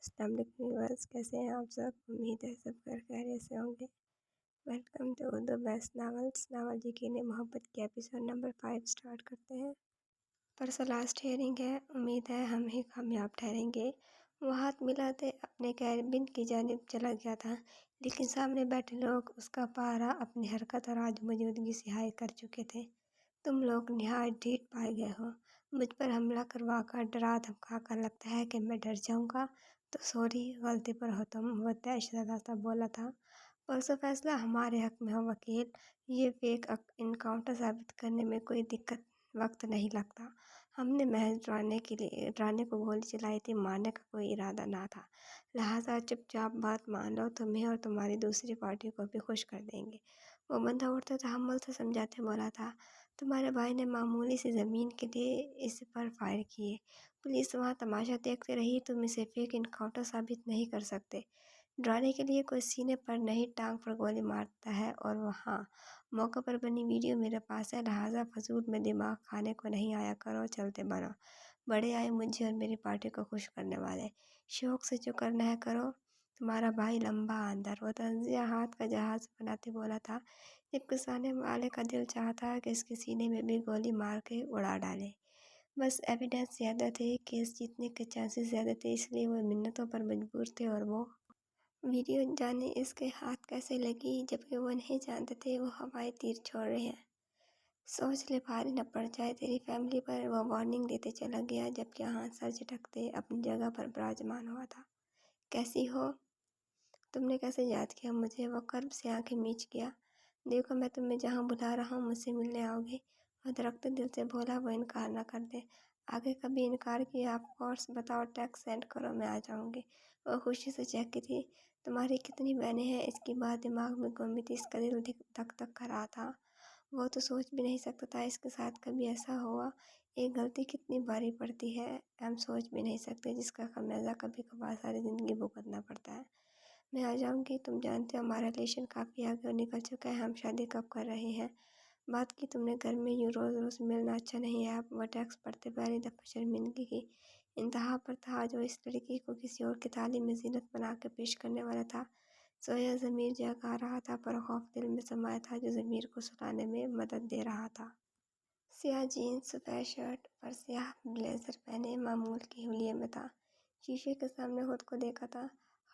السلام علیکم ویورز، کیسے ہیں آپ سب؟ امید ہے سب خیریت سے ہوں گے۔ Welcome to Urdu best novels, novel یقین محبت کے ایپیسوڈ نمبر 5 سٹارٹ کرتے ہیں۔ پرسوں لاسٹ ہیئرنگ ہے، امید ہے ہم ہی کامیاب ٹھہریں گے۔ وہ ہاتھ ملاتے اپنے کیبن کی جانب چلا گیا تھا، لیکن سامنے بیٹھے لوگ اس کا پارا اپنی حرکت اور آج موجودگی سے ہائی کر چکے تھے۔ تم لوگ نہایت ڈھیٹ پائے گئے ہو، مجھ پر حملہ کروا کر ڈرا دھمکا کر لگتا ہے کہ میں ڈر جاؤں گا تو سوری، غلطی پر ہو تم، وہ دہشت زدہ سا بولا تھا۔ پرسوں فیصلہ ہمارے حق میں ہو وکیل، یہ فیک انکاؤنٹر ثابت کرنے میں کوئی وقت نہیں لگتا۔ ہم نے محض ڈرانے کو گولی چلائی تھی، مارنے کا کوئی ارادہ نہ تھا، لہٰذا چپ چاپ بات مان لو، تمہیں اور تمہاری دوسری پارٹی کو بھی خوش کر دیں گے۔ وہ بندہ اڑتے تحمل سے سمجھاتے بولا تھا، تمہارے بھائی نے معمولی سی زمین کے لیے اس پر فائر کیے، پولیس وہاں تماشا دیکھتے رہی، تم اسے فیک انکاؤنٹر ثابت نہیں کر سکتے۔ ڈرانے کے لیے کوئی سینے پر نہیں ٹانگ پر گولی مارتا ہے، اور وہاں موقع پر بنی ویڈیو میرے پاس ہے، لہٰذا فضول میں دماغ کھانے کو نہیں آیا کرو، چلتے بنو۔ بڑے آئے مجھے اور میری پارٹی کو خوش کرنے والے، شوق سے جو کرنا ہے کرو۔ تمہارا بھائی لمبا اندر، وہ طنزیہ ہاتھ کا جہاز بناتے بولا تھا، جب کسانے والے کا دل چاہتا ہے کہ اس کے سینے میں بھی گولی مار کے اڑا ڈالے۔ بس ایویڈنس زیادہ تھے، کیس جیتنے کے چانسز زیادہ تھے، اس لیے وہ منتوں پر مجبور تھے، اور وہ ویڈیو جانے اس کے ہاتھ کیسے لگی، جبکہ وہ نہیں جانتے تھے وہ ہوائی تیر چھوڑ رہے ہیں۔ سوچ لے بھاری نہ پڑ جائے تیری فیملی پر، وہ وارننگ دیتے چلا گیا، جبکہ ہاں سر جھٹکتے اپنی جگہ پر براجمان ہوا تھا۔ کیسی ہو؟ تم نے کیسے یاد کیا مجھے؟ وہ قرب سے آنکھیں میچ گیا۔ دیکھو، میں تمہیں جہاں بلا رہا ہوں مجھ سے ملنے آؤ گے؟ وہ درخت دل سے بولا، وہ انکار نہ کر دے۔ آگے کبھی انکار کیا؟ آف کورس، بتاؤ، ٹیکسٹ سینڈ کرو، میں آ جاؤں گی۔ وہ خوشی سے چہکی تھی۔ تمہاری کتنی بہنیں ہیں؟ اس کی بات دماغ میں گھومی تھی، اس کا دل دھک دھک کر رہا تھا۔ وہ تو سوچ بھی نہیں سکتا تھا اس کے ساتھ کبھی ایسا ہوا۔ ایک غلطی کتنی بھاری پڑتی ہے، ہم سوچ بھی نہیں سکتے، جس کا خمیازہ کبھی کبھار ساری زندگی بھگتنا پڑتا ہے۔ میں آ جاؤں گی، تم جانتے ہو ہمارا ریلیشن کافی آگے نکل چکا ہے، ہم شادی کب کر رہے ہیں؟ بات کی تم نے گھر میں، یوں روز روز ملنا اچھا نہیں ہے۔ اب وہ ٹیکسٹ پڑھتے پہلی دفعہ شرمندگی کی انتہا پر تھا، جو اس لڑکی کو کسی اور کی تعلیم میں زینت بنا کے پیش کرنے والا تھا۔ سویا ضمیر جگا رہا تھا، پر خوف دل میں سمایا تھا، جو ضمیر کو سلانے میں مدد دے رہا تھا۔ سیاہ جینز، سفید شرٹ پر سیاہ بلیزر پہنے، معمول کے حلیے میں تھا۔ شیشے کے سامنے خود کو دیکھا تھا۔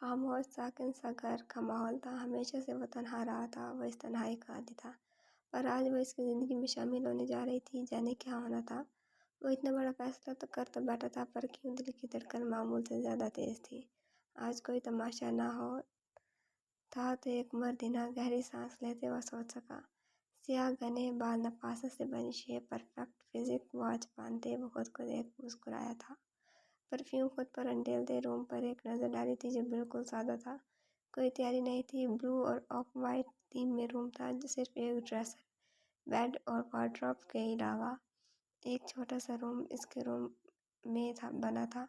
خاموش ساکن سا گھر کا ماحول تھا، ہمیشہ سے وہ تنہا رہا تھا، وہ اس تنہائی کا عادی تھا، پر آج وہ اس کی زندگی میں شامل ہونے جا رہی تھی، جانے کیا ہونا تھا۔ وہ اتنا بڑا فیصلہ تو کر تو بیٹھا تھا، پر کیوں دل کی دھڑکن معمول سے زیادہ تیز تھی۔ آج کوئی تماشا نہ ہو تھا تو ایک مردینہ گہری سانس لیتے وہ سوچ سکا۔ سیاہ گھنے بال، نفاست سے بنی شیپ، پرفیکٹ فزک، واچ باندھے وہ خود کو دیکھ مسکرایا تھا۔ پرفیوم خود پر انڈیلتے روم پر ایک نظر ڈالی تھی، جو بالکل سادہ تھا، کوئی تیاری نہیں تھی۔ بلو اور آف وائٹ تھیم میں روم تھا، صرف ایک ڈریسر، بیڈ اور وارڈروب کے علاوہ ایک چھوٹا سا روم اس کے روم میں بنا تھا۔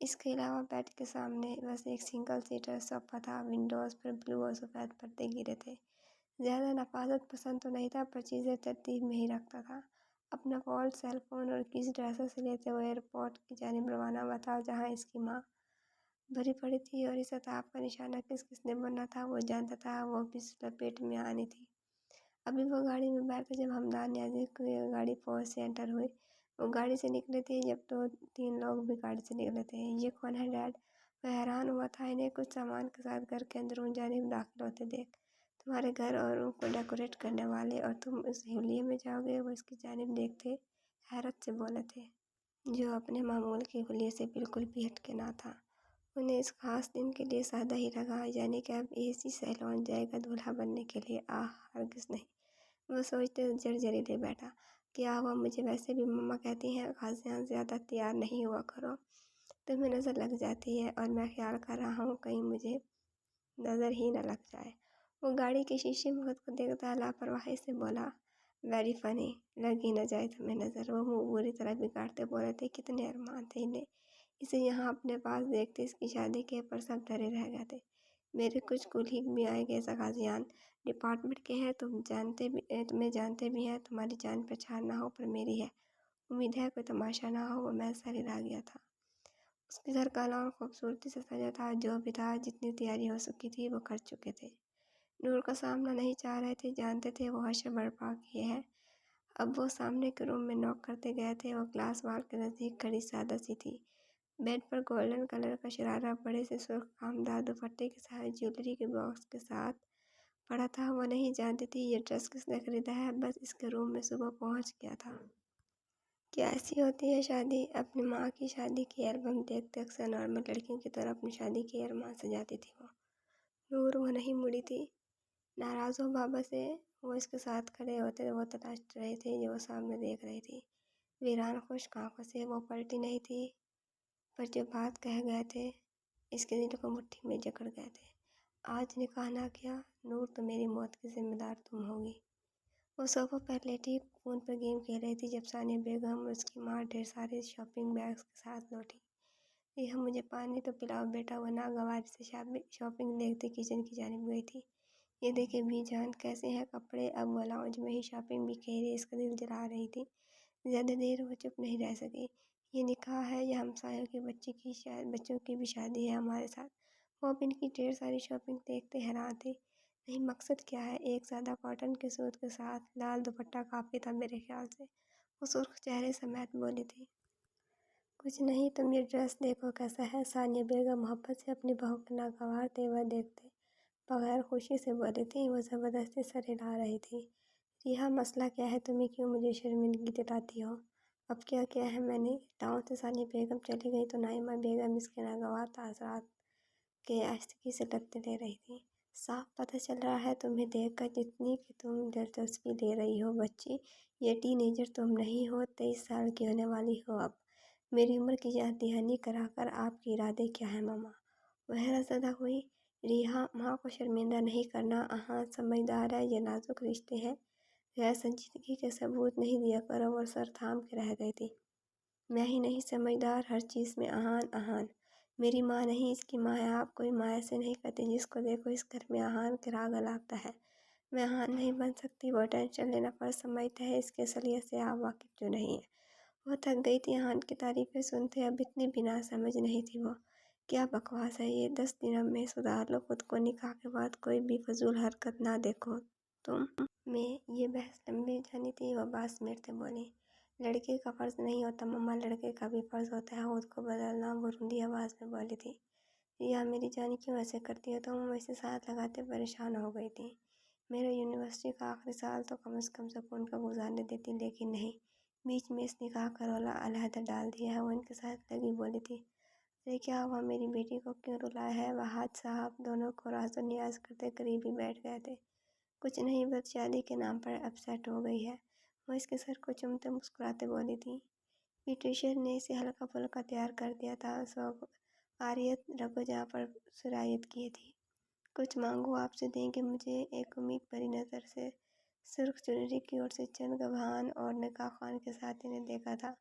اس کے علاوہ بیڈ کے سامنے بس ایک سنگل سیٹر صوفہ تھا، ونڈوز پر بلو اور سفید پردے گرے تھے۔ زیادہ نفاست پسند تو نہیں تھا، پر چیزیں ترتیب میں ہی رکھتا تھا۔ اپنا فولڈ سیل فون اور کیز ڈریسر سے لیتے ہوئے ایئرپورٹ کی جانب روانہ ہوا تھا، جہاں اس کی ماں بھری پڑی تھی، اور اس عطاب کا نشانہ کس کس نے بننا تھا وہ جانتا تھا، وہ بھی لپیٹ میں آنی تھی۔ ابھی وہ گاڑی میں بیٹھے جب ہمدان نیازی کی گاڑی فوج سے انٹر ہوئی۔ وہ گاڑی سے نکلے تھے جب 2-3 لوگ بھی گاڑی سے نکلے تھے۔ یہ کون ہے ڈیڈ؟ وہ حیران ہوا تھا انہیں کچھ سامان کے ساتھ گھر کے اندرون جانب داخل ہوتے دیکھ۔ تمہارے گھر اور ان کو ڈیکوریٹ کرنے والے، اور تم اس حلیے میں جاؤ گے؟ وہ اس کی جانب دیکھتے حیرت سے بولے تھے، جو اپنے معمول کے حلیے سے بالکل بھی ہٹ کے نہ تھا۔ انہیں اس خاص دن کے لیے سادہ ہی لگا، یعنی کہ اب اسی سیلون جائے گا دولہا بننے کے لیے؟ ہرگز نہیں، وہ سوچتے جھرجھریلے بیٹھا۔ کیا ہوا؟ مجھے ویسے بھی مما کہتی ہیں غازیان زیادہ تیار نہیں ہوا کرو، تمہیں نظر لگ جاتی ہے، اور میں خیال کر رہا ہوں کہیں مجھے نظر ہی نہ لگ جائے۔ وہ گاڑی کے شیشے میں خود کو دیکھتا لاپرواہی سے بولا، ویری فنی، لگ ہی نہ جائے تمہیں نظر۔ وہ منہ بری طرح بگاڑتے بولے تھے، کتنے ارمان تھے انہیں اسے یہاں اپنے پاس دیکھتے، اس کی شادی کے، پر سب ڈرے رہ گئے تھے۔ میرے کچھ کلیگ بھی آئے گئے غازیان ڈپارٹمنٹ کے ہیں، تمہیں جانتے بھی ہیں، تمہاری جان پہچان نہ ہو پر میری ہے۔ امید ہے کوئی تماشا نہ ہو۔ وہ محض سر ہلا گیا تھا۔ اس کے گھر کا لان خوبصورتی سے سجا تھا، جو بھی تھا، جتنی تیاری ہو سکی تھی وہ کر چکے تھے۔ نور کا سامنا نہیں چاہ رہے تھے، جانتے تھے وہ حشر برپا کیے ہے۔ اب وہ سامنے کے روم میں نوک کرتے گئے تھے۔ وہ گلاس وال کے نزدیک کھڑی سادہ سی تھی۔ بیڈ پر گولڈن کلر کا شرارہ بڑے سے سرخ کامدار دوپٹے کے ساتھ جیولری کے باکس کے ساتھ پڑا تھا۔ وہ نہیں جانتی تھی یہ ڈریس کس نے خریدا ہے، بس اس کے روم میں صبح پہنچ گیا تھا۔ کیا ایسی ہوتی ہے شادی؟ اپنی ماں کی شادی کی البم دیکھتے اکثر نارمل لڑکیوں کی طرح اپنی شادی کی ارمان سجاتی تھی وہ۔ نور وہ نہیں مڑی تھی۔ ناراض ہو بابا سے وہ اس کے ساتھ کھڑے ہوتے وہ تلاش رہے تھے جو وہ سامنے دیکھ رہی تھی۔ ویران خشک آنکھوں سے وہ پلٹی نہیں تھی، پر جو بات کہہ گئے تھے اس کے دل کو مٹھی میں جکڑ گئے تھے۔ آج نکاح نہ کیا نور تو میری موت کی ذمہ دار تم ہوگی۔ وہ صوفہ پر لیٹی فون پر گیم کھیل رہی تھی جب ثانیہ بیگم اور اس کی ماں ڈھیر سارے شاپنگ بیگز کے ساتھ لوٹی۔ ریحا مجھے پانی تو پلاؤ بیٹا، وہ ناگواری سے شاپنگ دیکھتے کچن کی جانب گئی تھی۔ یہ دیکھے بھی جان کیسے ہیں کپڑے۔ اب وہ لاؤنج میں ہی شاپنگ بھی کہہ اس کا دل جلا رہی تھی۔ زیادہ دیر وہ چپ نہیں رہ سکی۔ یہ نکاح ہے یا ہمسایوں کے بچوں کی بھی شادی ہے ہمارے ساتھ؟ وہ اب ان کی ڈھیر ساری شاپنگ دیکھتے حیران تھی۔ نہیں مقصد کیا ہے؟ ایک سادہ کاٹن کے سوٹ کے ساتھ لال دوپٹہ کافی تھا میرے خیال سے، وہ سرخ چہرے سمیت بولی تھی۔ کچھ نہیں، تم یہ ڈریس دیکھو کیسا ہے، ثانیہ بیگم محبت سے اپنی بہو کے ناگوار تیور دیکھتے بغیر خوشی سے بولی تھی۔ وہ زبردستی سر ہلا رہی تھی۔ ریحا مسئلہ کیا ہے؟ تمہیں کیوں مجھے شرمندگی دلاتی ہو؟ اب کیا کیا ہے میں نے؟ لاؤنج سے ثانیہ بیگم چلی گئی تو نائمہ بیگم اس کے ناگوار تاثرات کے آہستگی سے لطف لے رہی تھی۔ صاف پتہ چل رہا ہے تمہیں دیکھ کر جتنی کہ تم دلچسپی لے رہی ہو بچی، یہ ٹین ایجر تم نہیں ہو، 23 سال کی ہونے والی ہو اب۔ میری عمر کی یاد دہانی کرا کر آپ کے ارادے کیا ہیں ماما؟ وہ حیرت زدہ ہوئی۔ ریحا ماں کو شرمندہ نہیں کرنا، اہاں سمجھدار ہے، یہ نازک رشتے ہیں، غیر سنجیدگی کے ثبوت نہیں دیا کرو۔ وہ سر تھام کے رہ گئی تھی۔ میں ہی نہیں سمجھدار، ہر چیز میں اہان اہان۔ میری ماں نہیں، اس کی ماں ہے آپ، کوئی ماں ایسے نہیں کرتی، جس کو دیکھو اس گھر میں اہان کے راگ الاپتا ہے۔ میں اہان نہیں بن سکتی۔ وہ ٹینشن لینا فرض سمجھتے ہیں، اس کی اصلیت سے آپ واقف جو نہیں ہیں۔ وہ تھک گئی تھی اہان کی تعریفیں سنتے، اب اتنی بھی نہ سمجھ نہیں تھی وہ۔ کیا بکواس ہے یہ، 10 دنوں میں سدھار لو خود کو، نکاح کے بعد کوئی بھی فضول حرکت نہ دیکھو تم۔ میں یہ بحث لمبی جانی تھی، وہ بات سمیٹتے بولی۔ لڑکی کا فرض نہیں ہوتا ماما، لڑکے کا بھی فرض ہوتا ہے خود کو بدلنا، وہ روندی آواز میں بولی تھی۔ ریحا میری جان کیوں ایسے کرتی ہو تم؟ وہ اسے ساتھ لگاتے پریشان ہو گئی تھی۔ میرا یونیورسٹی کا آخری سال تو کم از کم سکون کا گزارنے دیتی، لیکن نہیں، بیچ میں اس نکاح کا رولا علیحدہ ڈال دیا ہے، وہ ان کے ساتھ لگی بولی تھی۔ ارے کیا ہوا، میری بیٹی کو کیوں رلایا ہے؟ وہاد صاحب دونوں کو راز و نیاز کرتے قریب ہی بیٹھ گئے تھے۔ کچھ نہیں، بس شادی کے نام پر اپسیٹ ہو گئی ہے، وہ اس کے سر کو چومتے مسکراتے بولی تھی۔ پیٹریشیا نے اسے ہلکا پھلکا تیار کر دیا تھا، عاریت رکھو جہاں پر سرایت کی تھی۔ کچھ مانگو آپ سے دیں گے مجھے؟ ایک امید بھری نظر سے سرخ چنری کی اور سے چند گواہان اور نکاح خوان کے ساتھی نے دیکھا تھا۔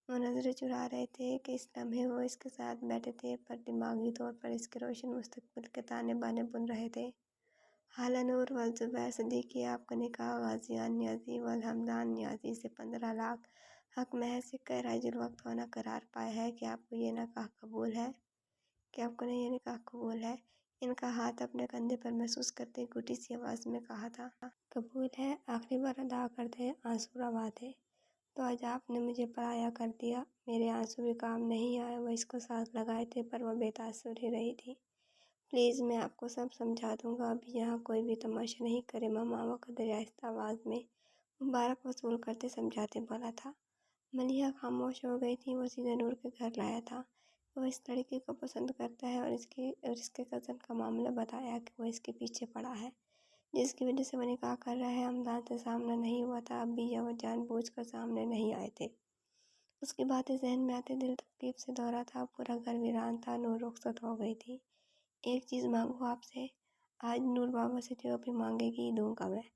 وہ نظریں چرا رہے تھے کہ اس لمحے وہ اس کے ساتھ بیٹھے تھے، پر دماغی طور پر اس کے روشن مستقبل کے تانے بانے بن رہے تھے۔ حالہ نور والزبیر صدیقی، آپ کا نکاح غازیان نیازی والحمدان نیازی سے 15 لاکھ حق مہر سکہ رائج الوقت ہونا قرار پایا ہے۔ کیا آپ کو یہ نکاح قبول ہے؟ کیا آپ کو یہ نکاح قبول ہے؟ ان کا ہاتھ اپنے کندھے پر محسوس کرتے گھٹی سی آواز میں کہا تھا۔ قبول ہے، آخری بار ادا کر دیں، آنسو روا تھے۔ تو آج آپ نے مجھے پرایا کر دیا۔ میرے آنسو بھی کام نہیں آئے، وہ اس کو ساتھ لگائے تھے، پر وہ بے تاثر ہی رہی تھی۔ پلیز میں آپ کو سب سمجھا دوں گا، ابھی یہاں کوئی بھی تماشا نہیں کرے ماما، وہ قدر آہستہ آواز میں مبارک وصول کرتے سمجھاتے بولا تھا۔ ملیحہ خاموش ہو گئی تھی۔ وہ سیدھے نور کے گھر لایا تھا، وہ اس لڑکی کو پسند کرتا ہے، اور اس کے کزن کا معاملہ بتایا کہ وہ اس کے پیچھے پڑا ہے، جس کی وجہ سے وہ نکاح کر رہا ہے۔ حمدان سے سامنا نہیں ہوا تھا اب بھی، یا وہ جان بوجھ کر سامنے نہیں آئے تھے۔ اس کی باتیں ذہن میں آتے دل تکلیف سے دورا تھا، پورا گھر ویران تھا۔ نور رخصت ہو گئی تھی۔ ایک چیز مانگو آپ سے؟ آج نور بابا سے جو بھی مانگے گی دوں گا میں۔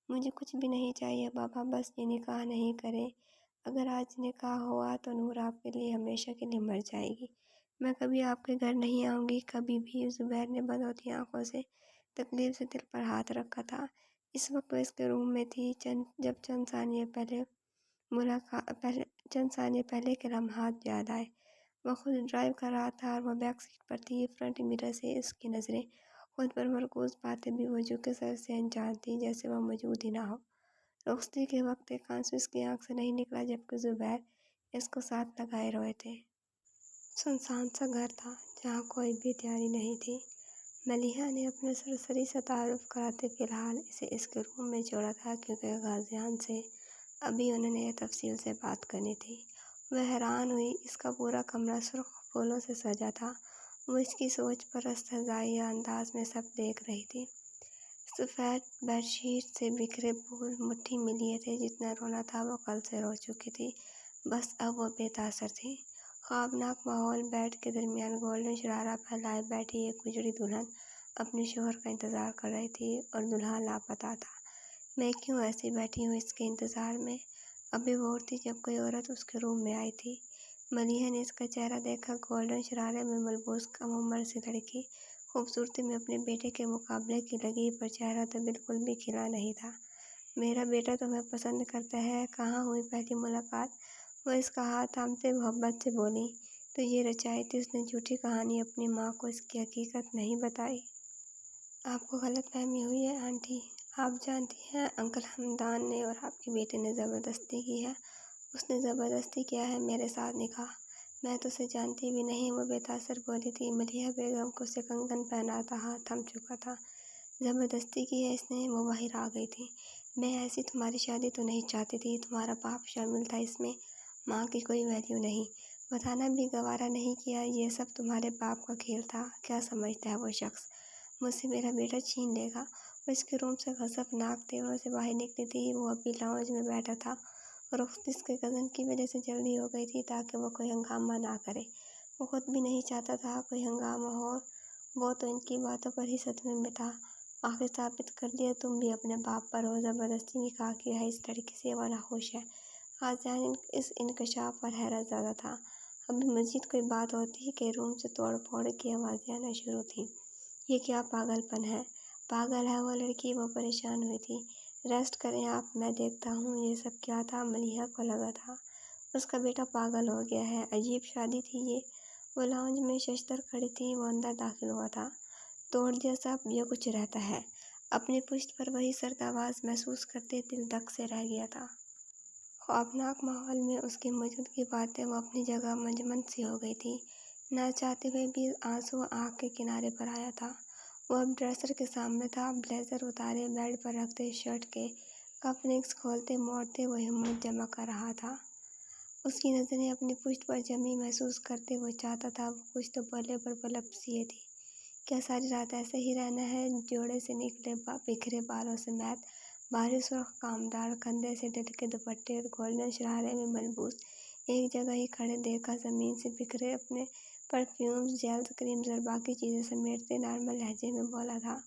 مجھے کچھ بھی نہیں چاہیے بابا، بس یہ نکاح نہیں کرے۔ اگر آج نکاح ہوا تو نور آپ کے لیے ہمیشہ کے لیے مر جائے گی۔ میں کبھی آپ کے گھر نہیں آؤں گی، کبھی بھی۔ زبیر نے بند ہوتی آنکھوں سے تکلیف سے دل پر ہاتھ رکھا تھا۔ اس وقت وہ اس کے روم میں تھی، جب چند ثانیے پہلے کے لمحات یاد آئے۔ وہ خود ڈرائیو کر رہا تھا اور وہ بیک سیٹ پر تھی۔ فرنٹ مرر سے اس کی نظریں خود پر مرکوز پاتے بھی وجود کے سر سے انجان تھی، جیسے وہ موجود ہی نہ ہو۔ رخصتی کے وقت ایک آنسو اس کی آنکھ سے نہیں نکلا، جبکہ زبیر اس کو ساتھ لگائے روئے تھے۔ سنسان سا گھر تھا جہاں کوئی بھی تیاری نہیں تھی۔ ملیحہ نے اپنا سرسری سا تعارف کراتے فی الحال اسے اس کے روم میں جوڑا تھا، کیونکہ غازیان سے ابھی انہوں نے تفصیل سے بات کرنی تھی۔ وہ حیران ہوئی، اس کا پورا کمرہ سرخ پھولوں سے سجا تھا۔ وہ اس کی سوچ پر استہزائیہ انداز میں سب دیکھ رہی تھی۔ سفید بیڈ شیٹ سے بکھرے پھول مٹھی میں لیے تھے۔ جتنا رونا تھا وہ کل سے رو چکی تھی، بس اب وہ بے تاثر تھی۔ خوابناک ماحول۔ بیڈ کے درمیان گولڈن شرارہ پھیلائے بیٹھی ایک اجڑی دلہن اپنے شوہر کا انتظار کر رہی تھی، اور دولہا لاپتہ تھا۔ میں کیوں ایسی بیٹھی ہوں اس کے انتظار میں؟ ابھی وہ اٹھتی جب کوئی عورت اس کے روم میں آئی تھی۔ ملیحہ نے اس کا چہرہ دیکھا۔ گولڈن شرارے میں ملبوس کم عمر سی لڑکی، خوبصورتی میں اپنے بیٹے کے مقابلے کی لگی، پر چہرہ تو بالکل بھی کھلا نہیں تھا۔ میرا بیٹا تمہیں پسند کرتا ہے، کہاں ہوئی پہلی ملاقات؟ وہ اس کا ہاتھ تھامتے محبت سے بولی۔ تو یہ رچائی تھی اس نے جھوٹی کہانی، اپنی ماں کو اس کی حقیقت نہیں بتائی۔ آپ کو غلط فہمی ہوئی ہے آنٹی۔ آپ جانتی ہیں انکل حمدان نے اور آپ کے بیٹے نے زبردستی کی ہے۔ اس نے زبردستی کیا ہے میرے ساتھ نکاح؟ میں تو اسے جانتی بھی نہیں، وہ بے تاثر بولی تھی۔ ملیحہ بیگم کو اسے کنگن پہناتا ہاتھ تھم چکا تھا۔ زبردستی کی ہے اس نے؟ وہ باہر آ گئی تھی۔ میں ایسی تمہاری شادی تو نہیں چاہتی تھی، تمہارا باپ شامل تھا اس میں، ماں کی کوئی ویلیو نہیں، بتانا بھی گوارا نہیں کیا، یہ سب تمہارے باپ کا کھیل تھا۔ کیا سمجھتا ہے وہ شخص مجھ سے میرا بیٹا چھین لے گا؟ وہ اس کے روم سے غضبناک تیوروں سے باہر نکلی تھی۔ وہ ابھی لاؤنج میں بیٹھا تھا، اور رخصتی اس کے کزن کی وجہ سے جلدی ہو گئی تھی تاکہ وہ کوئی ہنگامہ نہ کرے۔ وہ خود بھی نہیں چاہتا تھا کوئی ہنگامہ ہو، وہ تو ان کی باتوں پر ہی صدمے میں تھا۔ آخر ثابت کر دیا تم بھی اپنے باپ پر ہو، زبردستی نکاح کیا ہے اس لڑکی سے، وہ ناخوش ہے۔ غازیان اس انکشاف پر حیرت زدہ تھا۔ ابھی مزید کوئی بات ہوتی کہ روم سے توڑ پھوڑ کی آوازیں آنا شروع تھیں۔ یہ کیا پاگل پن ہے؟ پاگل ہے وہ لڑکی؟ وہ پریشان ہوئی تھی۔ ریسٹ کریں آپ، میں دیکھتا ہوں یہ سب کیا تھا۔ ملیحہ کو لگا تھا اس کا بیٹا پاگل ہو گیا ہے۔ عجیب شادی تھی یہ۔ وہ لاؤنج میں ششدر کھڑی تھی، وہ اندر داخل ہوا تھا۔ توڑ دیا سب، یہ کچھ رہتا ہے؟ اپنی پشت پر وہی سرد آواز محسوس کرتے دل دک سے رہ گیا تھا۔ خوابناک ماحول میں اس کی موجودگی پاتے وہ اپنی جگہ منجمد سی ہو گئی تھی۔ نہ چاہتے ہوئے بھی آنسو آنکھ کے کنارے پر آیا تھا۔ وہ اب ڈریسر کے سامنے تھا، بلیزر اتارے بیڈ پر رکھتے، شرٹ کے کف لنکس کھولتے موڑتے وہ ہمت جمع کر رہا تھا۔ اس کی نظریں اپنی پشت پر جمی محسوس کرتے وہ چاہتا تھا وہ کچھ تو بولے، پر وہ لپسیے تھی۔ کیا ساری رات ایسے ہی رہنا ہے؟ جوڑے سے نکلے بکھرے بالوں سمیت بھاری سرخ کامدار کندھے سے ڈل کے دوپٹے اور گولڈن شرارے میں ملبوس ایک جگہ ہی کھڑے دیکھا، زمین سے بکھرے اپنے پرفیومز، جیلز، کریمز اور باقی چیزیں سمیٹتے نارمل لہجے میں بولا تھا۔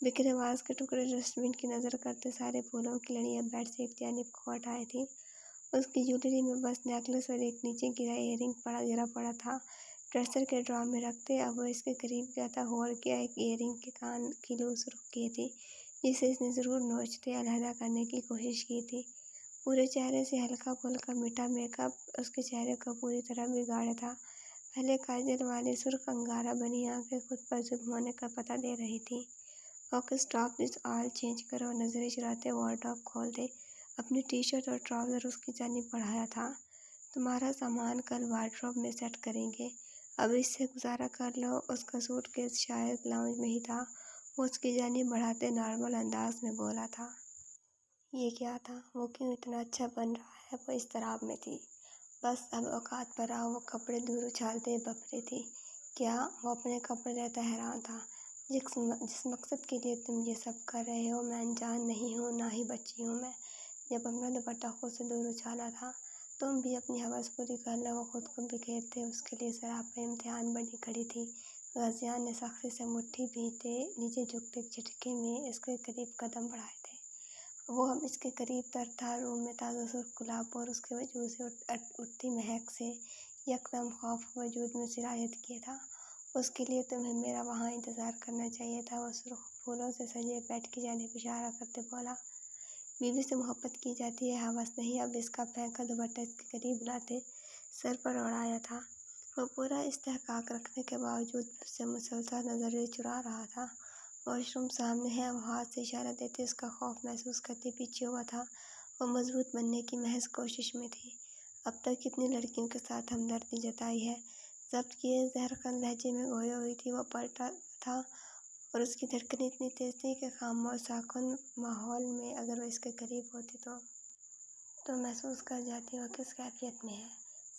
بکھرے واز کے ٹکڑے ڈسٹ بن کی نظر کرتے سارے پھولوں کی لڑیاں بیڈ سے ایک جانب کو ہٹائی تھیں۔ اس کی جویلری میں بس نیکلس اور ایک نیچے گرا ایئر رنگ گرا پڑا تھا، ڈریسر کے ڈرا میں رکھتے۔ اب وہ اس کے قریب گیا تھا، غور کیا، ایک ایئر رنگ کے کان کی لو سرخ کی تھی جسے اس نے ضرور نوچتے علیحدہ کرنے کی کوشش کی تھی۔ پورے چہرے سے ہلکا پھلکا میٹھا میک اپ اس کے چہرے کو پوری طرح بگاڑے تھا۔ پہلے کاجل والی سرخ انگارہ بنی آنکھیں خود پر ظلم ہونے کا پتہ دے رہی تھیں۔ Okay stop this all, change کرو۔ نظریں چراتے وارڈروب کھول دے، اپنی ٹی شرٹ اور ٹراؤزر اس کی جانب بڑھایا تھا۔ تمہارا سامان کل وارڈروب میں سیٹ کریں گے، اب اس سے گزارا کر لو۔ اس کا سوٹ کیس شاید لاؤنج میں ہی تھا، وہ اس کی جانب بڑھاتے نارمل انداز میں بولا تھا۔ یہ کیا تھا؟ وہ کیوں اتنا اچھا بن رہا ہے؟ وہ اضطراب میں تھی۔ بس اب اوقات پر آؤ۔ وہ کپڑے دور اچھالتے بک رہی تھی۔ کیا؟ وہ اپنے کپڑے لیتا حیران تھا۔ جس مقصد کے لیے تم یہ سب کر رہے ہو، میں انجان نہیں ہوں، نہ ہی بچی ہوں میں۔ جب اپنا دوپٹہ خود سے دور اچھالا تھا، تم بھی اپنی ہوس پوری کر لو۔ وہ خود کو بکھیرتے اس کے لیے سراپا امتحان بنی کھڑی تھی۔ غازیان نے سختی سے مٹھی بھیجتے نیچے جھکتے ایک جھٹکے میں اس کے قریب قدم بڑھائے تھے۔ وہ اب اس کے قریب تر تھا۔ روم میں تازہ سرخ گلاب اور اس کے وجود سے اٹھتی مہک سے یکدم خوف وجود میں سرایت کیا تھا۔ اس کے لیے تمہیں میرا وہاں انتظار کرنا چاہیے تھا، وہ سرخ پھولوں سے سجے بیڈ کی جانب اشارہ کرتے بولا۔ بیوی سے محبت کی جاتی ہے، ہوس نہیں۔ اب اس کا پھینکا دوپٹہ اس کے قریب لاتے سر پر اڑایا تھا۔ وہ پورا استحقاق رکھنے کے باوجود بھی اس سے مسلسل نظریں چرا رہا تھا۔ واش روم سامنے ہے، وہ ہاتھ سے اشارہ دیتے اس کا خوف محسوس کرتے پیچھے ہوا تھا۔ وہ مضبوط بننے کی محض کوشش میں تھی۔ اب تک کتنی لڑکیوں کے ساتھ ہمدردی جتائی ہے، ضبط کیے زہرخند لہجے میں گوئی ہوئی تھی۔ وہ پلٹا تھا اور اس کی دھڑکنیں اتنی تیز تھی کہ خاموش ساکن ماحول میں اگر وہ اس کے قریب ہوتی تو محسوس کر جاتی وہ کس کیفیت میں ہے۔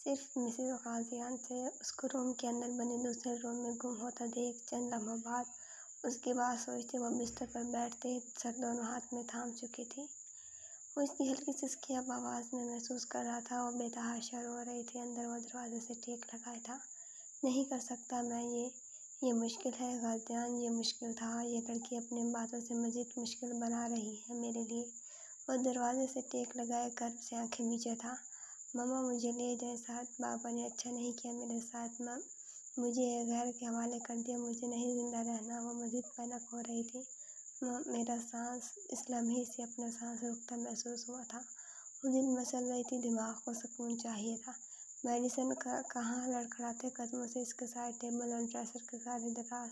صرف مسز غازیان سے اس کو روم کے اندر بنے دوسرے روم میں گم ہوتا دیکھ چند لمحوں بعد اس کی بات سوچتے وہ بستر پر بیٹھتے سر دونوں ہاتھ میں تھام چکی تھی۔ وہ اس کی ہلکی سسکی اب آواز میں محسوس کر رہا تھا۔ وہ بے تحاشا رو رہی تھی۔ اندر وہ دروازے سے ٹیک لگائے تھا۔ نہیں کر سکتا میں یہ مشکل ہے غازیان، یہ مشکل تھا۔ یہ لڑکی اپنی باتوں سے مزید مشکل بنا رہی ہے میرے لیے۔ وہ دروازے سے ٹیک لگائے کرب سے آنکھیں میچے تھا۔ مما مجھے لے جائیں ساتھ، بابا نے اچھا نہیں کیا میرے ساتھ، مجھے غیر کے حوالے کر دیا، مجھے نہیں زندہ رہنا۔ وہ مزید پینک ہو رہی تھی۔ میرا سانس، اس لمحے سے اپنا سانس رکتا محسوس ہوا تھا۔ وہ دل مچل رہی تھی، دماغ کو سکون چاہیے تھا۔ میڈیسن کہاں؟ لڑکھڑاتے قدموں سے اس کے سائے ٹیبل اور ڈریسر کے سارے دراز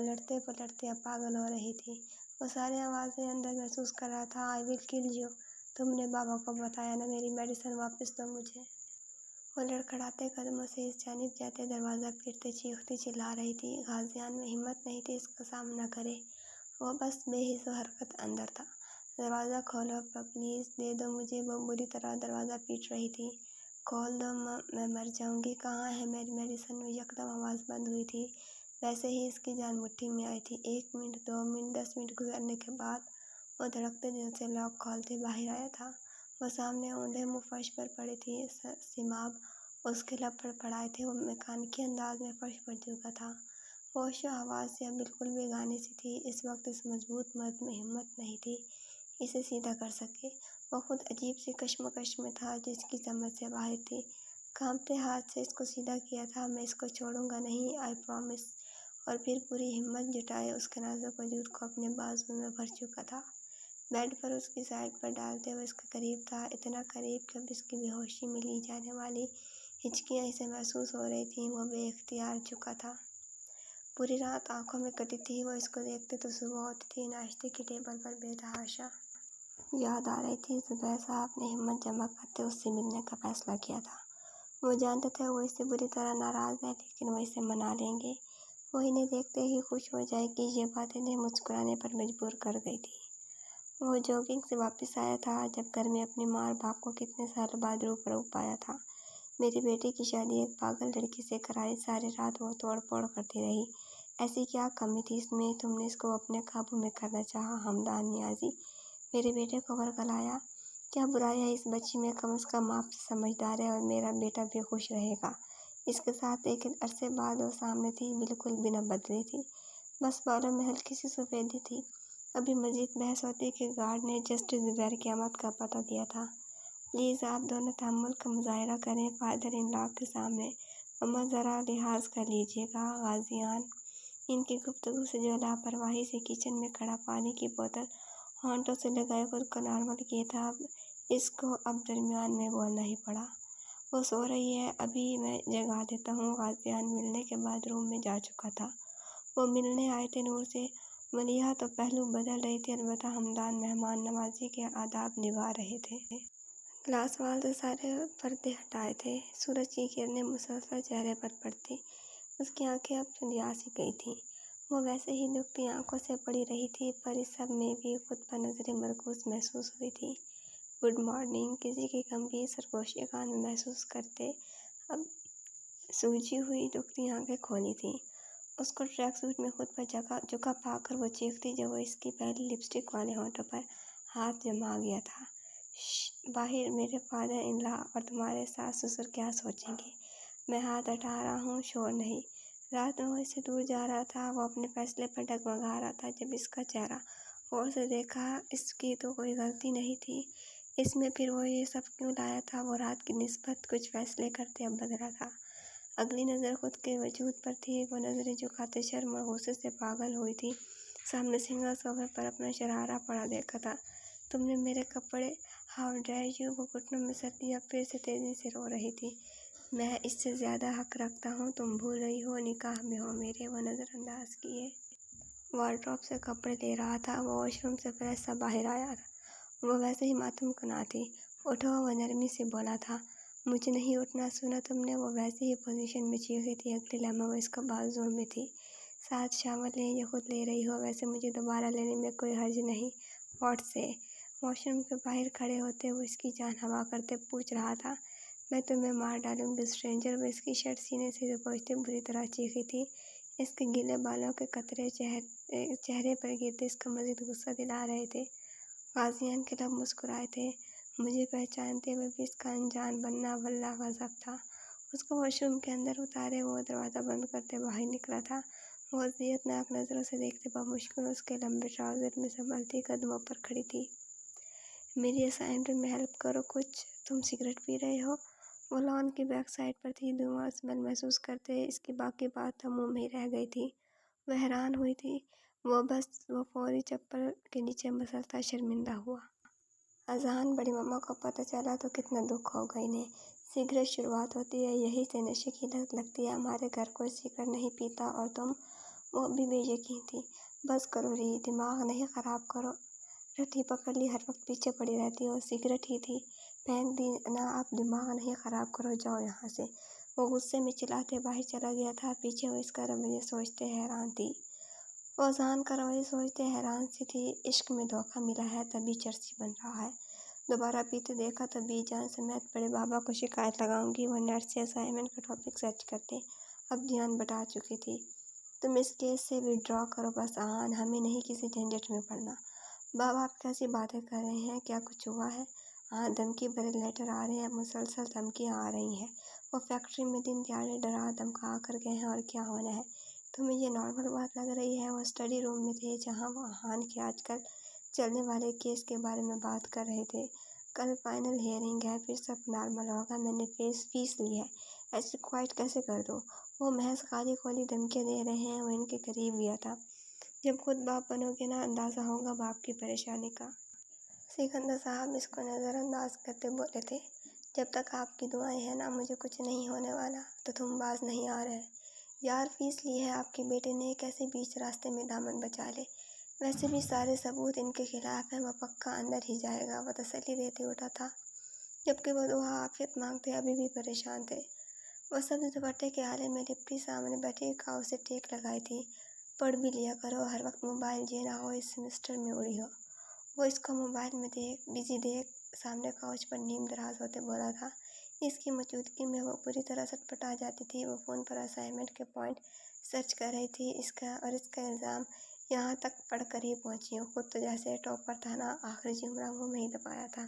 لڑتے پلٹتے اب پاگل ہو رہی تھی۔ وہ ساری آوازیں اندر محسوس کر رہا تھا۔ آئی ول کل یو، تم نے بابا کو بتایا نا، میری میڈیسن واپس دو مجھے۔ وہ لڑکھڑاتے قدموں سے اس جانب جاتے دروازہ پیٹتے چیختی چلا رہی تھی۔ غازیان میں ہمت نہیں تھی اس کا سامنا کرے، وہ بس بے حس و حرکت اندر تھا۔ دروازہ کھولو پلیز، دے دو مجھے۔ وہ بری طرح دروازہ پیٹ رہی تھی۔ کھول دو، میں مر جاؤں گی، کہاں ہے میری میڈیسن؟ وہ یکدم آواز بند ہوئی تھی، ویسے ہی اس کی جان مٹھی میں آئی تھی۔ 1 منٹ، 2 منٹ، 10 منٹ گزرنے کے بعد وہ دھڑکتے دل سے لاک کھولتے باہر آیا تھا۔ وہ سامنے اوندھے منہ فرش پر پڑی تھی، سیماب اس کے لب پر پڑائے تھے۔ وہ میکانیکی انداز میں فرش پر جھکا تھا۔ ہوش و حواس سے اب بالکل بیگانے سی تھی۔ اس وقت اس مضبوط مرد میں ہمت نہیں تھی اسے سیدھا کر سکے۔ وہ خود عجیب سی کشمکش میں تھا جو اس کی سمجھ سے باہر تھی۔ کانپتے ہاتھ سے اس کو سیدھا کیا تھا۔ میں اس کو چھوڑوں گا نہیں، آئی پرامس۔ اور پھر پوری ہمت جٹائے اس کے نازک وجود کو اپنے بازوؤں میں بھر چکا تھا۔ بیڈ پر اس کی سائیڈ پر ڈالتے ہوئے اس کے قریب تھا، اتنا قریب کہ اب اس کی بے ہوشی میں لی جانے والی ہچکیاں اسے محسوس ہو رہی تھیں۔ وہ بے اختیار جھکا تھا۔ پوری رات آنکھوں میں کٹی تھی۔ وہ اس کو دیکھتے تو صبح ہوتی تھی۔ ناشتے کی ٹیبل پر بے تحاشا یاد آ رہی تھی۔ زبیر صاحب نے ہمت جمع کرتے اس سے ملنے کا فیصلہ کیا تھا۔ وہ جانتے تھے وہ اس سے بری طرح ناراض ہے، لیکن وہ اسے منا لیں گے، وہ انہیں دیکھتے ہی خوش ہو جائے گی۔ یہ بات انہیں مسکرانے پر مجبور کر گئی تھی۔ وہ جاگنگ سے واپس آیا تھا جب گھر میں اپنی ماں اور باپ کو کتنے سال بعد روبرو پایا تھا۔ میری بیٹی کی شادی ایک پاگل لڑکی سے کرائی، ساری رات وہ توڑ پھوڑ کرتی رہی، ایسی کیا کمی تھی اس میں؟ تم نے اس کو اپنے قابو میں کرنا چاہا۔ حمدان نیازی میرے بیٹے کو ورگلایا، کیا برائی ہے اس بچی میں؟ کم از کم آپ سے سمجھدار ہے اور میرا بیٹا بھی خوش رہے گا اس کے ساتھ۔ ایک عرصے بعد وہ سامنے تھی، بالکل بنا بدلی تھی، بس بالوں میں ہلکی سی سفیدی تھی۔ ابھی مزید بحث ہوتی کہ گارڈ نے جسٹس زبیر کی آمد کا پتہ دیا تھا۔ پلیز آپ دونوں تحمل کا مظاہرہ کریں فادر ان لا کے سامنے، مما ذرا لحاظ کر لیجیے گا۔ غازیان ان کی گفتگو سے جو لاپرواہی سے کچن میں کھڑا پانی کی بوتل ہونٹوں سے لگائے خود کو نارمل کیے تھا، اب اس کو اب درمیان میں بولنا ہی پڑا۔ وہ سو رہی ہے، ابھی میں جگا دیتا ہوں۔ غازیان ملنے کے بعد روم میں جا چکا تھا۔ وہ ملنے آئے تھے نور سے۔ ملیحہ تو پہلو بدل رہی تھی، البتہ حمدان مہمان نوازی کے آداب نبھا رہے تھے۔ گلاس وال سے سارے پردے ہٹائے تھے۔ سورج کی کرنیں مسلسل چہرے پر پڑتی، اس کی آنکھیں اب چندیا سی گئی تھیں۔ وہ ویسے ہی دکھتی آنکھوں سے پڑی رہی تھی، پر اس سب میں بھی خود پر نظریں مرکوز محسوس ہوئی تھی۔ گڈ مارننگ، کسی کی گمبھیر سرگوشی کان میں محسوس کرتے اب سوجی ہوئی دکھتی آنکھیں کھولی تھیں۔ اس کو ٹریک سوٹ میں خود پر جھکا پا کر وہ چیختی جب وہ اس کی پہلی لپسٹک والے ہونٹوں پر ہاتھ جما گیا تھا، شش، باہر میرے فادر ان لا اور تمہارے ساس سسر کیا سوچیں گے؟ میں ہاتھ ہٹا رہا ہوں، شور نہیں۔ رات میں وہ اس سے دور جا رہا تھا، وہ اپنے فیصلے پر ڈگمگا رہا تھا جب اس کا چہرہ غور سے دیکھا۔ اس کی تو کوئی غلطی نہیں تھی اس میں، پھر وہ یہ سب کیوں لایا تھا؟ وہ رات کی نسبت کچھ فیصلے کرتے اب بدلا تھا۔ اگلی نظر خود کے وجود پر تھی۔ وہ نظریں جھکاتے شرم اور غصے سے پاگل ہوئی تھی۔ سامنے سنگل صوفے پر اپنا شرارہ پڑا دیکھا تھا۔ تم نے میرے کپڑے، ہاؤ ڈیئر یو! وہ گھٹنوں میں سر دیا، پھر سے تیزی سے رو رہی تھی۔ میں اس سے زیادہ حق رکھتا ہوں، تم بھول رہی ہو نکاح میں ہو میرے۔ وہ نظر انداز کیے وارڈروب سے کپڑے لے رہا تھا۔ وہ واش روم سے فریش سا باہر آیا تھا۔ وہ ویسے ہی ماتم کنا تھی۔ اٹھو، وہ نرمی سے بولا تھا۔ مجھے نہیں اٹھنا، سنا تم نے؟ وہ ویسے ہی پوزیشن میں چیخی تھی۔ اگلے لمحے وہ اس کو بازوں میں تھی۔ ساتھ شاور لیں، یہ خود لے رہی ہو، ویسے مجھے دوبارہ لینے میں کوئی حرج نہیں۔ واٹ سے؟ واش روم کے باہر کھڑے ہوتے وہ اس کی جان ہوا کرتے پوچھ رہا تھا۔ میں تمہیں مار ڈالوں گی اسٹرینجر۔ وہ اس کی شرٹ سینے سے دبوچتے بری طرح چیخی تھی۔ اس کے گیلے بالوں کے قطرے چہرے پر گرتے اس کو مزید غصہ دلا رہے تھے۔ غازیان کے لب مسکرائے تھے۔ مجھے پہچانتے ہوئے بھی اس کا انجان بننا واللہ غضب تھا۔ اس کو واش روم کے اندر اتارے وہ دروازہ بند کرتے باہر نکلا تھا۔ وہ اذیت ناک نظروں سے دیکھتے بمشکل اس کے لمبے ٹراؤزر میں سنبھلتی قدموں پر کھڑی تھی۔ میری اسائنمنٹ میں ہیلپ کرو کچھ۔ تم سگریٹ پی رہے ہو؟ وہ لان کی بیک سائڈ پر تھی۔ دھواں اسمیل محسوس کرتے اس کی باقی بات تو منہ میں ہی رہ گئی تھی۔ وہ حیران ہوئی تھی۔ وہ فوری چپل کے نیچے مسلتا شرمندہ ہوا۔ اذان بڑی ماما کو پتہ چلا تو کتنا دکھ ہوگا انہیں۔ سگریٹ شروعات ہوتی ہے یہی سے، نشے کی لت لگتی ہے۔ ہمارے گھر کوئی سگریٹ نہیں پیتا اور تم؟ وہ اب بھی بے یقین تھی۔ بس کرو ری، دماغ نہیں خراب کرو۔ رٹھی پکڑ لی، ہر وقت پیچھے پڑی رہتی ہو۔ سگریٹ ہی تھی، پھینک دی نا، اب دماغ نہیں خراب کرو، جاؤ یہاں سے۔ وہ غصے میں چلاتے باہر چلا گیا تھا۔ پیچھے وہ اس کا رویہ سوچتے حیران تھی۔ وہ اذان کا رویہ سوچتے حیران سی تھی۔ عشق میں دھوکہ ملا ہے تبھی چرسی بن رہا ہے۔ دوبارہ پیتے دیکھا تو بی جان سمیت بڑے بابا کو شکایت لگاؤں گی۔ وہ نیٹ سے اسائنمنٹ کا ٹاپک سرچ کرتے اب دھیان بٹا چکی تھی۔ تم اس کیس سے وِدڈرا کرو بس آہان، ہمیں نہیں کسی جھنجٹ میں پڑنا۔ بابا آپ کیسی باتیں کر رہے ہیں؟ کیا کچھ ہوا ہے؟ ہاں، دھمکی بھرے لیٹر آ رہے ہیں، مسلسل دھمکیاں آ رہی ہیں۔ وہ فیکٹری میں دن دیہڑے ڈرا دھمکا کر گئے ہیں اور کیا ہونا ہے؟ تمہیں یہ نارمل بات لگ رہی ہے؟ وہ اسٹڈی روم میں تھے جہاں وہ آہان کے آج کل چلنے والے کیس کے بارے میں بات کر رہے تھے۔ کل فائنل ہیئرنگ ہے، پھر سب نارمل ہوگا۔ میں نے فیس لی ہے، ایسے کوائٹ کیسے کر دو؟ وہ محض خالی خولی دھمکیاں دے رہے ہیں۔ وہ ان کے قریب گیا تھا۔ جب خود باپ بنو گے نا، اندازہ ہوگا باپ کی پریشانی کا۔ سکندر صاحب اس کو نظر انداز کرتے بولے تھے۔ جب تک آپ کی دعائیں ہیں نا، مجھے کچھ نہیں ہونے والا۔ تو تم باز نہیں آ رہے؟ یار فیس لی ہے آپ کے بیٹے نے، کیسے بیچ راستے میں دامن بچا لے؟ ویسے بھی سارے ثبوت ان کے خلاف ہیں، وہ پکا اندر ہی جائے گا۔ وہ تسلی دیتے اٹھا تھا، جبکہ وہ دعا عافیت مانگتے ابھی بھی پریشان تھے۔ وہ سبز دوپٹے کے آلے میں لپٹی سامنے بیٹھی کاؤ سے ٹیک لگائی تھی۔ پڑھ بھی لیا کرو، ہر وقت موبائل یہ نہ ہو اس سیمسٹر میں اڑی ہو۔ وہ اس کو موبائل میں بزی دیکھ سامنے کاؤچ پر نیم دراز ہوتے بولا تھا۔ اس کی موجودگی میں وہ پوری طرح سٹپٹا جاتی تھی۔ وہ فون پر اسائنمنٹ کے پوائنٹ سرچ کر رہی تھی۔ اس کا الزام یہاں تک پڑھ کر ہی پہنچی ہوں، خود تو جیسے ٹاپر تھا نا، آخری جملہ منہ میں ہی دبایا تھا۔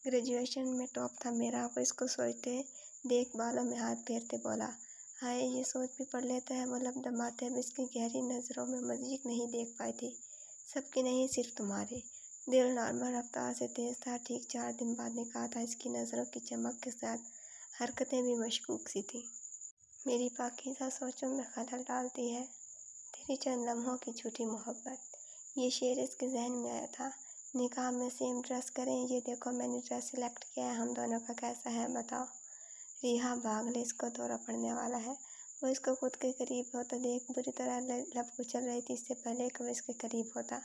گریجویشن میں ٹاپ تھا میرا۔ وہ اس کو سوچتے دیکھ بالوں میں ہاتھ پھیرتے بولا۔ ہائے، یہ سوچ بھی پڑھ لیتا ہے۔ وہ لب دباتے اب اس کی گہری نظروں میں مزید نہیں دیکھ پائی تھی۔ سب کی نہیں، صرف تمہارے۔ دل نارمل رفتار سے تیز تھا۔ ٹھیک 4 دن بعد نکاح تھا۔ اس کی نظروں کی چمک کے ساتھ حرکتیں بھی مشکوک سی تھیں۔ میری پاکیزہ سوچوں میں خلل ڈالتی ہے تیری چند لمحوں کی جھوٹی محبت۔ یہ شعر اس کے ذہن میں آیا تھا۔ نکاح میں سیم ڈریس کریں؟ یہ دیکھو میں نے ڈریس سلیکٹ کیا ہے، ہم دونوں کا کیسا ہے بتاؤ؟ ریحا بھاگ لے، اس کو دورہ پڑنے والا ہے۔ وہ اس کو خود کے قریب ہوتا دیکھ بری طرح لب کچل رہی تھی۔ اس سے پہلے کہ وہ اس کے قریب ہوتا،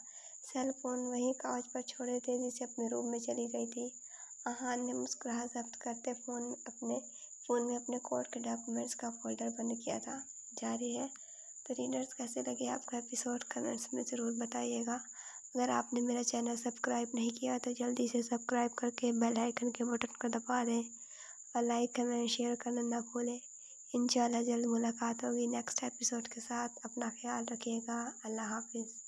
سیل فون وہیں کاؤچ پر چھوڑے تیزی سے اپنے روم میں چلی گئی تھی۔ آہان نے مسکراہٹ ضبط کرتے فون میں اپنے کورٹ کے ڈاکیومنٹس کا فولڈر بند کیا تھا۔ جاری ہے۔ تو ریڈرز کیسے لگے آپ کا ایپیسوڈ کمنٹس میں ضرور بتائیے گا۔ اگر آپ نے میرا چینل سبسکرائب نہیں کیا تو جلدی سے سبسکرائب کر کے بیل آئیکن کے بٹن کو دبا دیں اور لائک کمنٹ شیئر کرنا نہ بھولیں۔ انشاءاللہ جلد ملاقات ہوگی نیکسٹ ایپیسوڈ کے ساتھ۔ اپنا خیال رکھیے گا۔ اللہ حافظ۔